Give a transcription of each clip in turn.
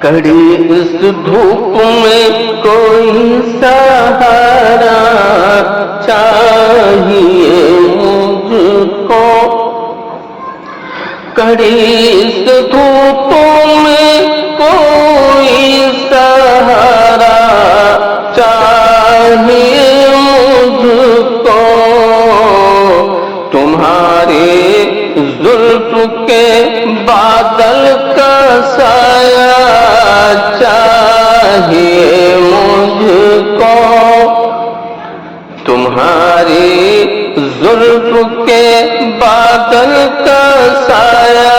کڑی اس دھوپ میں کوئی سہارا چاہیے مجھ کو، کڑی اس دھوپ میں کوئی سہارا چاہیے مجھ کو، تمہاری زلف کے بادل کا سایہ چاہیے مجھ کو، تمہاری زلف کے بادل کا سایہ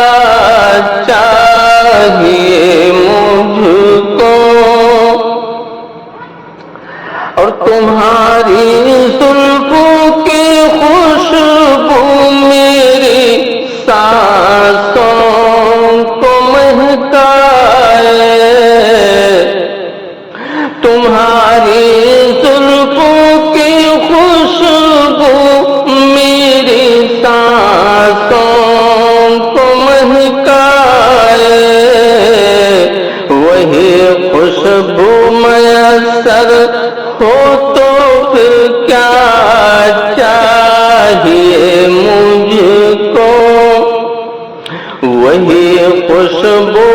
چاہیے مجھ کو، اور تمہاری زلفوں کی خوشبو میری سانسوں کو مہکائے، تمہاری زلفوں کی خوشبو میری سانسوں کو مہکائے، وہی خوشبو میسر ہو تو پھر کیا چاہیے مجھ کو، وہی خوشبو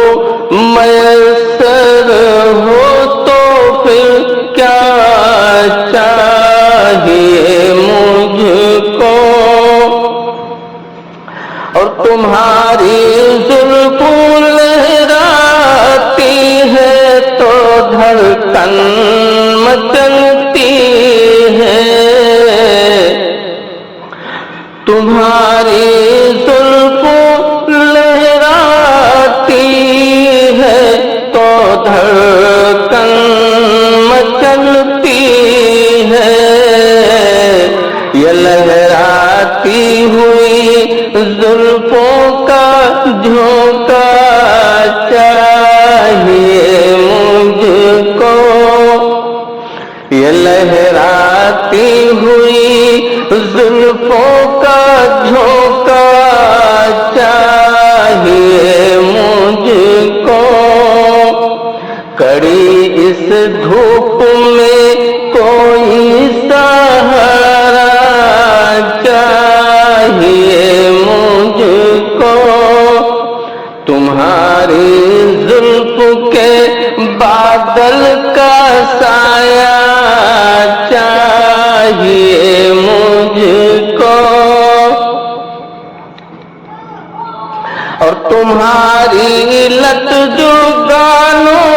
میسر ہو تو پھر کیا چاہیے مجھ کو، اور تمہاری زلفوں لہراتی ہے تو دھڑکن مچلتی ہے، تمہاری زلفوں لہراتی ہے تو دھڑکن مچلتی ہے، یہ لہراتی ہوئی زلفوں کا جھونکا چاہیے مجھ کو، یہ لہراتی ہوئی زلفوں کا جھونکا چاہیے مجھ کو، کڑی اس دھوپ میں کوئی سہارا چاہیے مجھ کو، تمہاری زلف کے بادل کا سایہ چاہیے مجھ کو، اور تمہاری لت جو گالوں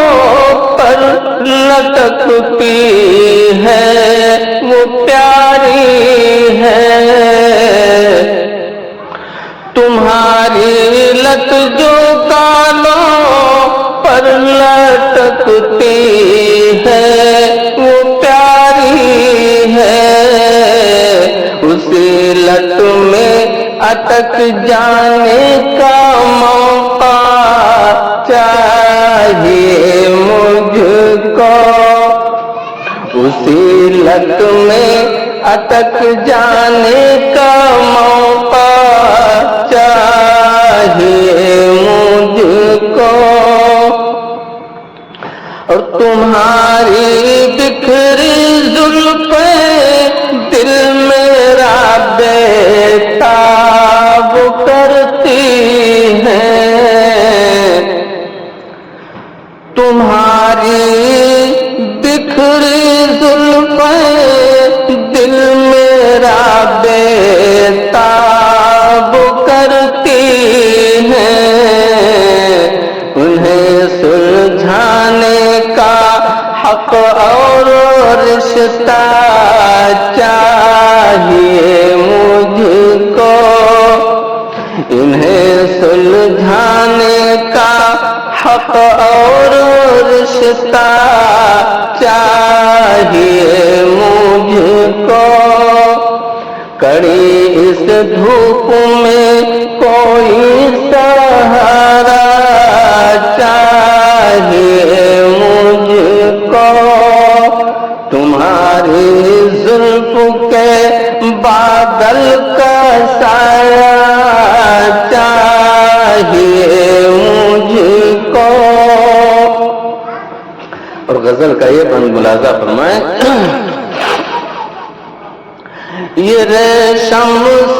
پر لٹکتی ہے وہ پیاری ہے، تمہاری لت جو گالوں پر لٹکتی ہے وہ پیاری ہے، اسی لت میں اٹک جانے کا موقع چاہیے مجھ کو، اسی لت میں اٹک جانے کا موقع چاہیے مجھ کو، اور تمہاری بکھری زلفیں دل میرا بےتاب کرتی ہیں، تمہاری بکھری زلفیں دل میرا بےتاب کرتی ہیں، انہیں سلجھانے کا حق اور رشتہ چاہیے مجھ کو، انہیں سلجھانے کا حق اور رشتہ چاہیے مجھ کو، کڑی اس دھوپ میں کوئی سہارا چاہیے مجھ کو، تمہاری زلف کے بادل کا سایہ چاہیے مجھ کو، غزل کا یہ بند ملاحظہ فرمائیں، یہ ریشم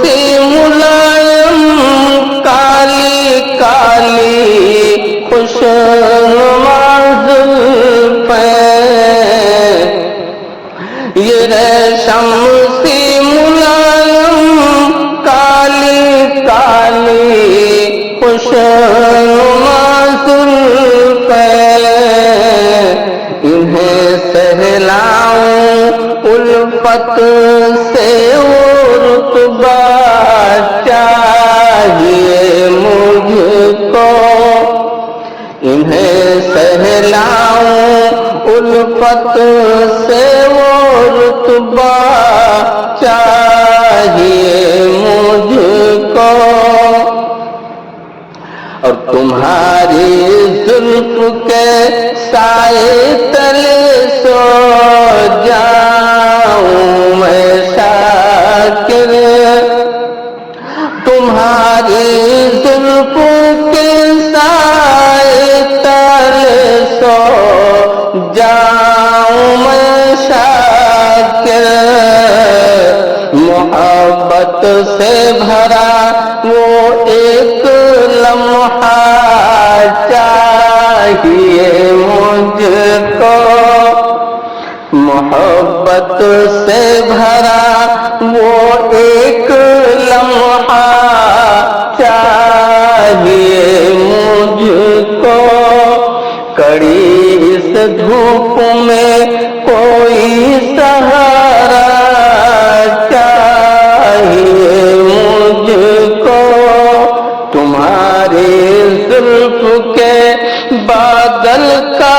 سی ملائم کالی کالی خوش نماز زلفیں، یہ ریشم سی ملائم کالی کالی خوش نماز زلفیں، انہیں سہلاؤں الفت سے رتبہ چاہیے مجھ کو، انہیں سہلاؤں الفت سے رتبہ چاہیے مجھ کو، اور تمہاری زلف کے سائے تلے سو جاؤں میں شاکر، تمہاری زلف کے سائے تلے سو جاؤں میں شاکر، محبت سے بھرا وہ ایک لمحہ چاہیے مجھ کو، محبت سے بھرا وہ ایک لمحہ چاہیے مجھ کو، کڑی اس دھوپ میں کوئی سہارا چاہیے مجھ کو، تمہاری زلف کے بادل کا